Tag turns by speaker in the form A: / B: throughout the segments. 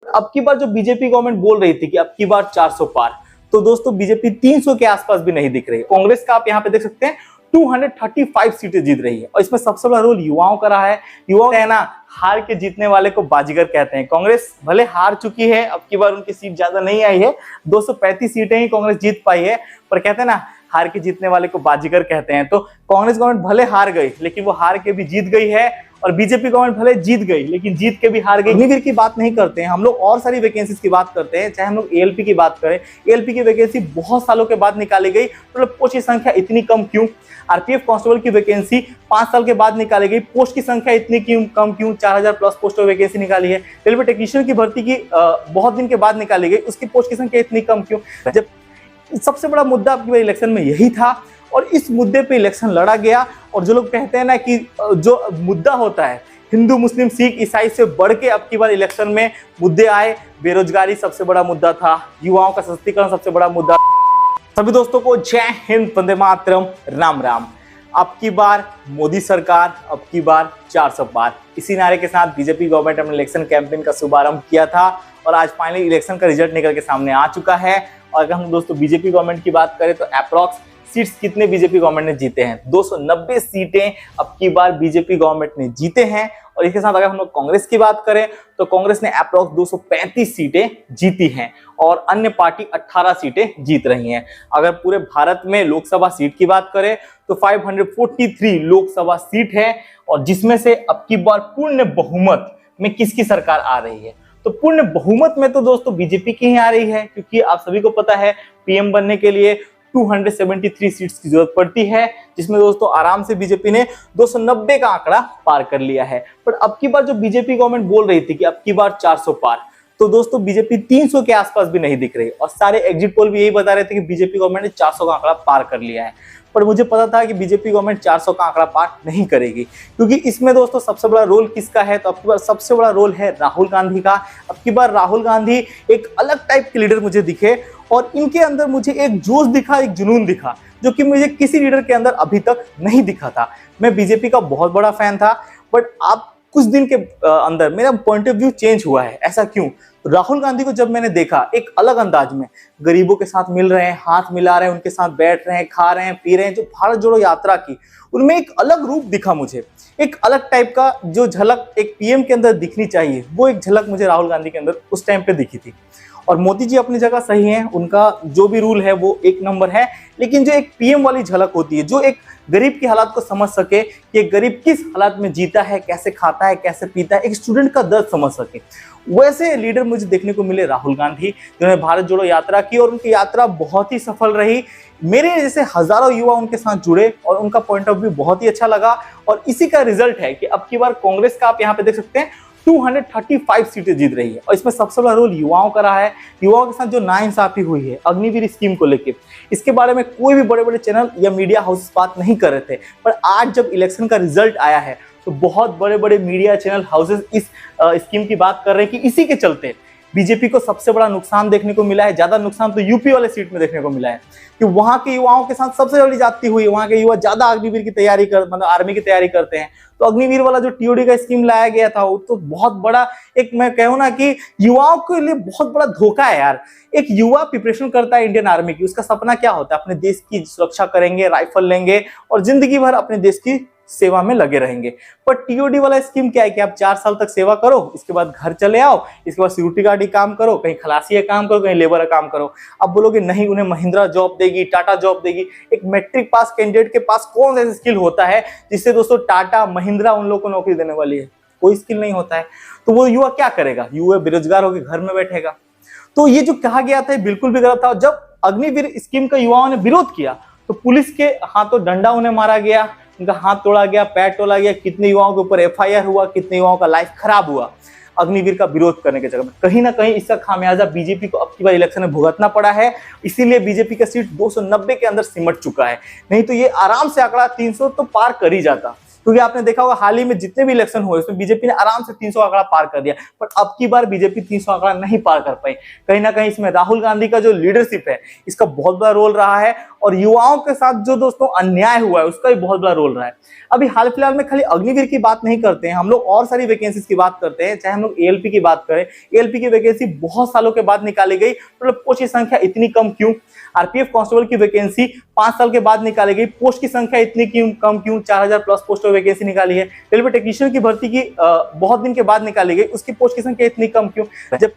A: अब की बार जो बीजेपी गवर्नमेंट बोल रही थी कि अब की बार 400 पार, तो दोस्तों बीजेपी 300 के आसपास भी नहीं दिख रही। कांग्रेस का आप यहाँ पे देख सकते हैं 235 सीटें जीत रही है और इसमें सबसे बड़ा रोल युवाओं का रहा है। युवा है ना, हार के जीतने वाले को बाजीगर कहते हैं। कांग्रेस भले हार चुकी है, अब की बार उनकी सीट ज्यादा नहीं आई है, 235 सीटें ही कांग्रेस जीत पाई है, पर कहते हैं ना हार के जीतने वाले को बाजीगर कहते हैं। तो कांग्रेस गवर्नमेंट भले हार गई लेकिन वो हार के भी जीत गई है, और बीजेपी गवर्नमेंट भले जीत गई लेकिन जीत के भी हार गई। अग्निवीर की बात नहीं करते हैं हम लोग, और सारी वैकेंसीज की बात करते हैं। चाहे हम लोग एएलपी की बात करें, एएलपी की वैकेंसी बहुत सालों के बाद निकाली गई, तो पोस्ट की संख्या इतनी कम क्यों? आरपीएफ कांस्टेबल की वैकेंसी 5 साल के बाद निकाली गई, पोस्ट की संख्या इतनी क्यों कम क्यों? 4000 प्लस पोस्ट वैकेंसी निकाली है। रेलवे टेक्नीशियन की भर्ती की बहुत दिन के बाद निकाली गई, उसकी पोस्ट की संख्या इतनी कम क्यों? जब सबसे बड़ा मुद्दा आपकी इलेक्शन में यही था, और इस मुद्दे पे इलेक्शन लड़ा गया। और जो लोग कहते हैं ना कि जो मुद्दा होता है हिंदू मुस्लिम सिख ईसाई से बढ़ के अब की बार इलेक्शन में मुद्दे आए। बेरोजगारी सबसे बड़ा मुद्दा था, युवाओं का सशक्तिकरण सबसे बड़ा मुद्दा। सभी दोस्तों को जय हिंद, वंदे मातरम, राम राम। अब की बार मोदी सरकार, अब की बार 400 पार, इसी नारे के साथ बीजेपी गवर्नमेंट अपने इलेक्शन कैंपेन का शुभारंभ किया था और आज फाइनली इलेक्शन का रिजल्ट निकल के सामने आ चुका है। और अगर हम दोस्तों बीजेपी गवर्नमेंट की बात करें तो अप्रॉक्स सीट्स कितने बीजेपी गवर्नमेंट ने जीते हैं? 290 सीटें अब की बार बीजेपी गवर्नमेंट ने जीते हैं। और इसके साथ अगर हम लोग कांग्रेस की बात करें तो कांग्रेस ने अप्रॉक्स 235 सीटें जीती हैं और अन्य पार्टी 18 सीटें जीत रही हैं। अगर पूरे भारत में लोकसभा सीट की बात करें तो 543 लोकसभा सीट है, और जिसमें से अब की बार पूर्ण बहुमत में किसकी सरकार आ रही है? तो पूर्ण बहुमत में तो दोस्तों बीजेपी की ही आ रही है, क्योंकि आप सभी को पता है पीएम बनने के लिए 273 सीट्स की जरूरत पड़ती है, जिसमें दोस्तों आराम से बीजेपी ने 290 का आंकड़ा पार कर लिया है। पर अब की बार जो बीजेपी गवर्नमेंट बोल रही थी कि अब की बार 400 पार, तो दोस्तों बीजेपी 300 के आसपास भी नहीं दिख रही, और सारे एग्जिट पोल भी यही बता रहे थे कि बीजेपी गवर्नमेंट ने 400 का आंकड़ा पार कर लिया है। पर मुझे पता था कि बीजेपी गवर्नमेंट 400 का आंकड़ा पार नहीं करेगी, क्योंकि इसमें दोस्तों सबसे बड़ा रोल किसका है? तो अब की बार सबसे बड़ा रोल है राहुल गांधी का। अब की बार राहुल गांधी एक अलग टाइप के लीडर मुझे दिखे, और इनके अंदर मुझे एक जोश दिखा, एक जुनून दिखा, जो कि मुझे किसी लीडर के अंदर अभी तक नहीं दिखा था। मैं बीजेपी का बहुत बड़ा फैन था, बट आप कुछ दिन के अंदर मेरा पॉइंट ऑफ व्यू चेंज हुआ है। ऐसा क्यों? राहुल गांधी को जब मैंने देखा एक अलग अंदाज में, गरीबों के साथ मिल रहे हैं, हाथ मिला रहे हैं, उनके साथ बैठ रहे हैं, खा रहे हैं, पी रहे हैं, जो भारत जोड़ो यात्रा की, उनमें एक अलग रूप दिखा मुझे। एक अलग टाइप का जो झलक एक पीएम के अंदर दिखनी चाहिए, वो एक झलक मुझे राहुल गांधी के अंदर उस टाइम पे दिखी थी। और मोदी जी अपनी जगह सही है, उनका जो भी रूल है वो एक नंबर है, लेकिन जो एक पीएम वाली झलक होती है, जो एक गरीब की हालात को समझ सके कि एक गरीब किस हालात में जीता है, कैसे खाता है, कैसे पीता है, एक स्टूडेंट का दर्द समझ सके, वैसे लीडर मुझे देखने को मिले राहुल गांधी, जिन्होंने भारत जोड़ो यात्रा की और उनकी यात्रा बहुत ही सफल रही। मेरे जैसे हजारों युवा उनके साथ जुड़े और उनका पॉइंट ऑफ व्यू बहुत ही अच्छा लगा, और इसी का रिजल्ट है कि अब की बार कांग्रेस का आप यहाँ पे देख सकते हैं 235 सीटें जीत रही है, और इसमें सबसे बड़ा रोल युवाओं का रहा है। युवाओं के साथ जो नाइंसाफी हुई है अग्निवीर स्कीम को लेकर, इसके बारे में कोई भी बड़े बड़े चैनल या मीडिया हाउसेस बात नहीं कर रहे थे, पर आज जब इलेक्शन का रिजल्ट आया है तो बहुत बड़े बड़े मीडिया चैनल हाउसेस इस स्कीम की बात कर रहे हैं कि इसी के चलते बीजेपी को सबसे बड़ा नुकसान देखने को मिला है। ज्यादा नुकसान तो यूपी वाले सीट में देखने को मिला है, कि वहां के युवाओं के साथ सबसे बड़ी जाती हुई, वहां के युवा ज्यादा अग्निवीर की तैयारी मतलब आर्मी की तैयारी करते हैं। तो अग्निवीर वाला जो टीओडी का स्कीम लाया गया था, वो तो बहुत बड़ा एक, मैं कहूँ ना कि युवाओं के लिए बहुत बड़ा धोखा है यार। एक युवा प्रिपरेशन करता है इंडियन आर्मी की, उसका सपना क्या होता है? अपने देश की सुरक्षा करेंगे, राइफल लेंगे और जिंदगी भर अपने देश की सेवा में लगे रहेंगे। पर टीओडी वाला स्कीम क्या है कि आप 4 साल तक सेवा करो, इसके बाद घर चले आओ, इसके बाद सिक्योरिटी गार्ड ही काम करो, कहीं खलासी का काम करो, कहीं लेबर का काम करो। अब बोलोगे नहीं, उन्हें महिंद्रा जॉब देगी, टाटा जॉब देगी। एक मैट्रिक पास कैंडिडेट के पास कौन सा स्किल होता है जिससे दोस्तों टाटा महिंद्रा उन लोगों को नौकरी देने वाली है? कोई स्किल नहीं होता है। तो वो युवा क्या करेगा? युवा बेरोजगार होकर घर में बैठेगा। तो ये जो कहा गया था बिल्कुल भी गलत था। जब अग्निवीर स्कीम का युवाओं ने विरोध किया तो पुलिस के हाथों डंडा उन्हें मारा गया, उनका हाथ तोड़ा गया, पैर तोड़ा गया, कितने युवाओं के ऊपर एफआईआर हुआ, कितने युवाओं का लाइफ खराब हुआ अग्निवीर का विरोध करने के चक्कर में। कहीं ना कहीं इसका खामियाजा बीजेपी को अब की बार इलेक्शन में भुगतना पड़ा है, इसीलिए बीजेपी का सीट 290 के अंदर सिमट चुका है। नहीं तो ये आराम से आंकड़ा 300 तो पार कर ही जाता। क्योंकि आपने देखा होगा हाल ही में जितने भी इलेक्शन हुए उसमें बीजेपी ने आराम से 300 आंकड़ा पार कर दिया, पर अब की बार बीजेपी 300 आंकड़ा नहीं पार कर पाई। कहीं ना कहीं इसमें राहुल गांधी का जो लीडरशिप है इसका बहुत बड़ा रोल रहा है, और युवाओं के साथ जो दोस्तों अन्याय हुआ है उसका भी बहुत बड़ा रोल रहा है। अभी हाल फिलहाल में खाली अग्निवीर की बात नहीं करते हैं हम लोग, और सारी वैकेंसीज की बात करते हैं। चाहे हम लोग एएलपी की बात करें, एएलपी की वैकेंसी बहुत सालों के बाद निकाली गई, मतलब पोस्ट की संख्या इतनी कम क्यों? आरपीएफ कांस्टेबल की वैकेंसी 5 साल के बाद निकाली गई, पोस्ट की संख्या इतनी क्यों कम क्यों? 4000 प्लस पोस्ट की वैकेंसी निकाली है। रेलवे टेक्नीशियन की भर्ती की बहुत दिन के बाद निकाली गई, उसकी पोस्ट की संख्या इतनी कम क्यों? जब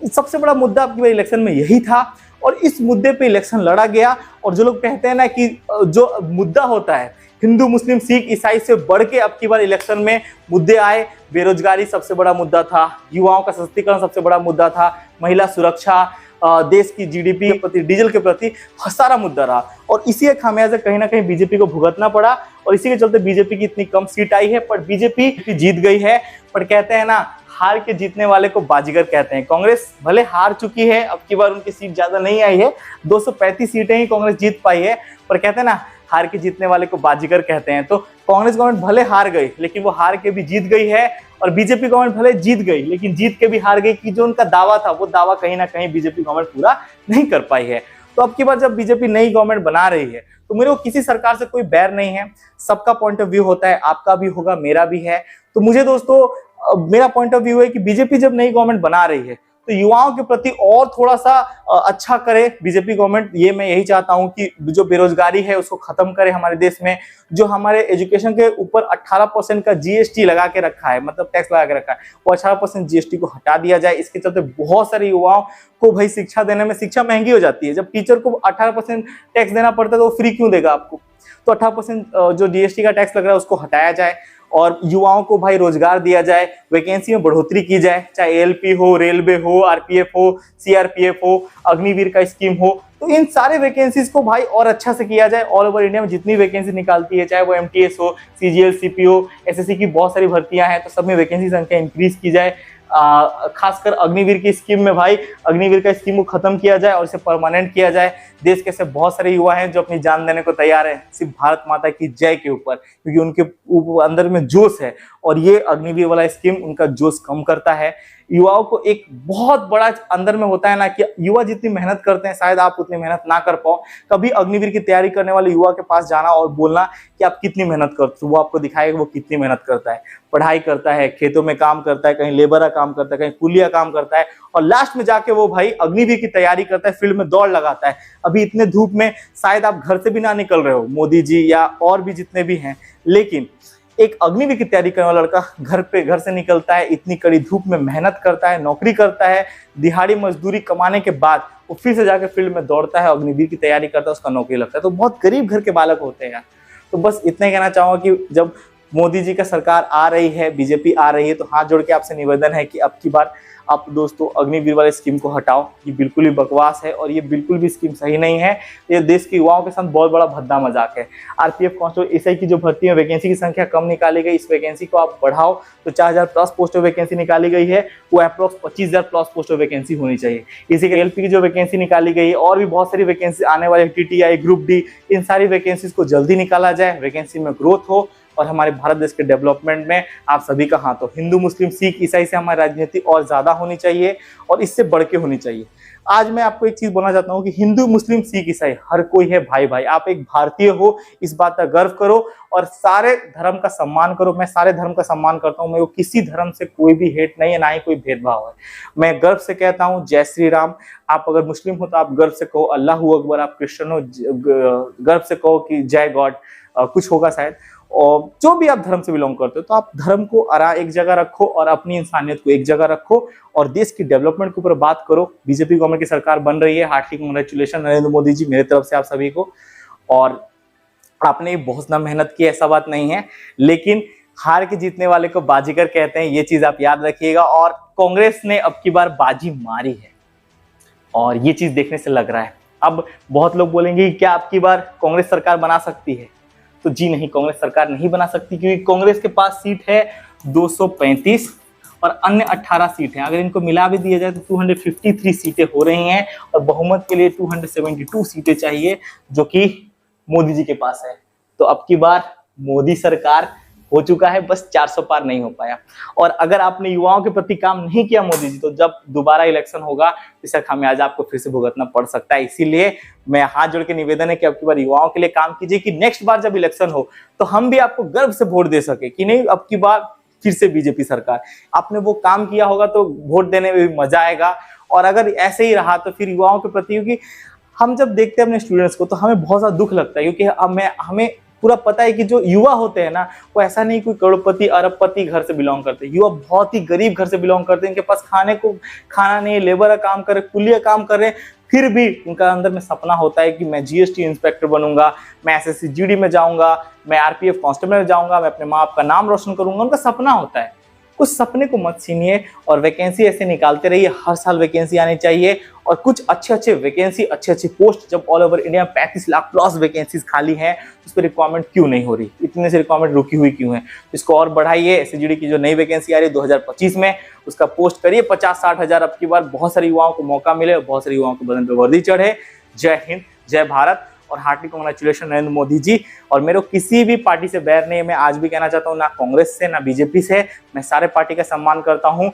A: सबसे बड़ा मुद्दा आपकी इलेक्शन में यही था, और इस मुद्दे पे इलेक्शन लड़ा गया। और जो लोग कहते हैं ना कि जो मुद्दा होता है हिंदू मुस्लिम सिख ईसाई से बढ़ के अब की बार इलेक्शन में मुद्दे आए। बेरोजगारी सबसे बड़ा मुद्दा था, युवाओं का सशक्तिकरण सबसे बड़ा मुद्दा था, महिला सुरक्षा, देश की जीडीपी के प्रति, डीजल के प्रति सारा मुद्दा रहा। और इसी का खामियाजा कहीं ना कहीं बीजेपी को भुगतना पड़ा, और इसी के चलते बीजेपी की इतनी कम सीट आई है। पर बीजेपी जीत गई है। पर कहते हैं ना, हार के जीतने वाले को बाजीगर कहते हैं। कांग्रेस भले हार चुकी है, अब की बार उनकी सीट ज्यादा नहीं आई है, 235 सीटें ही कांग्रेस जीत पाई है। पर कहते हैं ना, हार के जीतने वाले को बाजीगर कहते हैं। तो कांग्रेस गवर्नमेंट भले हार गई, लेकिन वो हार के भी जीत गई है। और बीजेपी गवर्नमेंट भले जीत गई, लेकिन जीत के भी हार गई कि जो उनका दावा था वो दावा कहीं ना कहीं बीजेपी गवर्नमेंट पूरा नहीं कर पाई है। तो अब की बार जब बीजेपी नई गवर्नमेंट बना रही है, तो मेरे को किसी सरकार से कोई बैर नहीं है। सबका पॉइंट ऑफ व्यू होता है, आपका भी होगा, मेरा भी है। तो मुझे दोस्तों मेरा पॉइंट ऑफ व्यू है कि बीजेपी जब नई गवर्नमेंट बना रही है तो युवाओं के प्रति और थोड़ा सा अच्छा करे बीजेपी गवर्नमेंट। ये मैं यही चाहता हूं कि जो बेरोजगारी है उसको खत्म करे हमारे देश में। जो हमारे एजुकेशन के ऊपर 18% का जीएसटी लगा के रखा है, मतलब टैक्स लगा के रखा है, वो 18% जीएसटी को हटा दिया जाए। इसके चलते बहुत सारे युवाओं को भाई शिक्षा देने में, शिक्षा महंगी हो जाती है। जब टीचर को 18% टैक्स देना पड़ता है तो वो फ्री क्यों देगा आपको? तो 18% जो जीएसटी का टैक्स लग रहा है उसको हटाया जाए, और युवाओं को भाई रोजगार दिया जाए, वैकेंसी में बढ़ोतरी की जाए, चाहे एएलपी हो, रेलवे हो, आरपीएफ हो, सीआरपीएफ हो, अग्निवीर का स्कीम हो। तो इन सारे वैकेंसीज को भाई और अच्छा से किया जाए। ऑल ओवर इंडिया में जितनी वैकेंसी निकालती है, चाहे वो एमटीएस हो, सीजीएल, सीपीओ, एसएससी की बहुत सारी भर्तियां हैं, तो सब में वैकेंसी संख्या इंक्रीज की जाए। खासकर अग्निवीर की स्कीम में भाई अग्निवीर का स्कीम को खत्म किया जाए और इसे परमानेंट किया जाए। देश के ऐसे बहुत सारे युवा हैं जो अपनी जान देने को तैयार हैं सिर्फ भारत माता की जय के ऊपर, क्योंकि उनके अंदर में जोश है, और ये अग्निवीर वाला स्कीम उनका जोश कम करता है। युवाओं को एक बहुत बड़ा अंदर में होता है ना कि युवा जितनी मेहनत करते हैं शायद आप उतनी मेहनत ना कर पाओ। कभी अग्निवीर की तैयारी करने वाले युवा के पास जाना और बोलना कि आप कितनी मेहनत करते हो, वो आपको दिखाएगा वो कितनी मेहनत करता है। पढ़ाई करता है, खेतों में काम करता है, कहीं लेबर का काम करता है, कहीं कुलिया काम करता है, और लास्ट में जाके वो भाई अग्निवीर की तैयारी करता है, फील्ड में दौड़ लगाता है। अभी इतने धूप में शायद आप घर से भी ना निकल रहे हो, मोदी जी या और भी जितने भी हैं, लेकिन एक अग्निवीर की तैयारी करने वाला लड़का घर से निकलता है, इतनी कड़ी धूप में मेहनत करता है, नौकरी करता है, दिहाड़ी मजदूरी कमाने के बाद वो फिर से जाकर फील्ड में दौड़ता है, अग्निवीर की तैयारी करता है, उसका नौकरी लगता है। तो बहुत गरीब घर के बालक होते हैं यार। तो बस इतना ही कहना चाहूंगा कि जब मोदी जी का सरकार आ रही है, बीजेपी आ रही है, तो हाथ जोड़ के आपसे निवेदन है कि अब की बार आप दोस्तों अग्निवीर वाले स्कीम को हटाओ। ये बिल्कुल ही बकवास है और ये बिल्कुल भी स्कीम सही नहीं है। ये देश के युवाओं के साथ बहुत बड़ा भद्दा मजाक है। आरपीएफ कांस्टेबल एसआई की जो भर्ती है वैकेंसी की संख्या कम निकाली गई, इस वैकेंसी को आप बढ़ाओ। तो 4000 प्लस पोस्ट वैकेंसी निकाली गई है, वो अप्रोक्स 25000 प्लस पोस्ट वैकेंसी होनी चाहिए। इसी के एलपी की जो वैकेंसी निकाली गई है, और भी बहुत सारी वैकेंसी आने वाले, टीटीआई, ग्रुप डी, इन सारी वैकेंसीज को जल्दी निकाला जाए, वैकेंसी में ग्रोथ हो और हमारे भारत देश के डेवलपमेंट में आप सभी का हाथ हो। हिंदू मुस्लिम सिख ईसाई से हमारी राजनीति और ज्यादा होनी चाहिए और इससे बढ़ के होनी चाहिए। आज मैं आपको एक चीज बोलना चाहता हूं कि हिंदू मुस्लिम सिख ईसाई हर कोई है भाई भाई। आप एक भारतीय हो, इस बात का गर्व करो और सारे धर्म का सम्मान करो। मैं सारे धर्म का सम्मान करता हूं, मेरे को किसी धर्म से कोई भी हेट नहीं है, ना ही कोई भेदभाव है। मैं गर्व से कहता हूं जय श्री राम। आप अगर मुस्लिम हो तो आप गर्व से कहो अल्लाहू अकबर, आप क्रिश्चियन हो गर्व से कहो कि जय गॉड, कुछ होगा शायद। और जो भी आप धर्म से बिलोंग करते हो, तो आप धर्म को एक जगह रखो और अपनी इंसानियत को एक जगह रखो और देश की डेवलपमेंट के ऊपर बात करो। बीजेपी गवर्नमेंट की सरकार बन रही है, हार्टली कांग्रेचुलेशन नरेंद्र मोदी जी, मेरी तरफ से आप सभी को। और आपने बहुत ना मेहनत की, ऐसा बात नहीं है, लेकिन हार के जीतने वाले को बाजीगर कहते हैं, ये चीज आप याद रखिएगा। और कांग्रेस ने अब की बार बाजी मारी है और ये चीज देखने से लग रहा है। अब बहुत लोग बोलेंगे कि क्या अब की बार कांग्रेस सरकार बना सकती है, तो जी नहीं, कांग्रेस सरकार नहीं बना सकती, क्योंकि कांग्रेस के पास सीट है 235 और अन्य 18 सीट हैं। अगर इनको मिला भी दिया जाए तो 253 सीटें हो रही हैं और बहुमत के लिए 272 सीटें चाहिए, जो कि मोदी जी के पास है। तो अब की बार मोदी सरकार हो चुका है, बस 400 पार नहीं हो पाया। और अगर आपने युवाओं के प्रति काम नहीं किया मोदी जी, तो जब दोबारा इलेक्शन होगा इसका खामियाजा आपको फिर से भुगतना पड़ सकता है। इसीलिए मैं हाथ जोड़ के निवेदन है कि अब की बार युवाओं के लिए काम कीजिए कि नेक्स्ट बार जब इलेक्शन हो तो हम भी आपको गर्व से वोट दे सके कि नहीं अब की बार फिर से बीजेपी सरकार। आपने वो काम किया होगा तो वोट देने में भी मजा आएगा। और अगर ऐसे ही रहा तो फिर युवाओं के प्रति, क्योंकि हम जब देखते हैं अपने स्टूडेंट्स को तो हमें बहुत ज्यादा दुख लगता है, क्योंकि हमें पूरा पता है कि जो युवा होते हैं ना, वो ऐसा नहीं कोई करोड़पति अरबपति घर से बिलोंग करते हैं। युवा बहुत ही गरीब घर से बिलोंग करते हैं, इनके पास खाना नहीं, लेबर का काम कर रहे, कुलिया काम कर रहे, फिर भी उनका अंदर में सपना होता है कि मैं जीएसटी इंस्पेक्टर बनूंगा, मैं एसएससी जीडी में जाऊंगा, मैं आरपीएफ कांस्टेबल में जाऊंगा, मैं अपने माँ बाप का नाम रोशन करूंगा। उनका सपना होता है। उस सपने को मत छीनिए और वैकेंसी ऐसे निकालते रहिए। हर साल वैकेंसी आनी चाहिए और कुछ अच्छे वैकेंसी, अच्छे पोस्ट, जब all over India 35 lakh plus vacancies खाली हैं, उस पर रिक्वायरमेंट क्यों नहीं हो रही, इतने से रिक्वायरमेंट रुकी हुई क्यों है? इसको और बढ़ाइए। एसएसजीडी की जो नई वैकेंसी आ रही है 2025 में, उसका पोस्ट करिए 50-60 हजार। अब की बार बहुत सारे युवाओं को मौका मिले और बहुत सारे युवाओं के बदन पे वर्दी चढ़े। जय हिंद, जय भारत और हार्टी कांग्रेचुलेशन नरेंद्र मोदी जी। और मेरे को किसी भी पार्टी से बैर नहीं है। मैं आज भी कहना चाहता हूँ, ना कांग्रेस से ना बीजेपी से, मैं सारे पार्टी का सम्मान करता हूँ।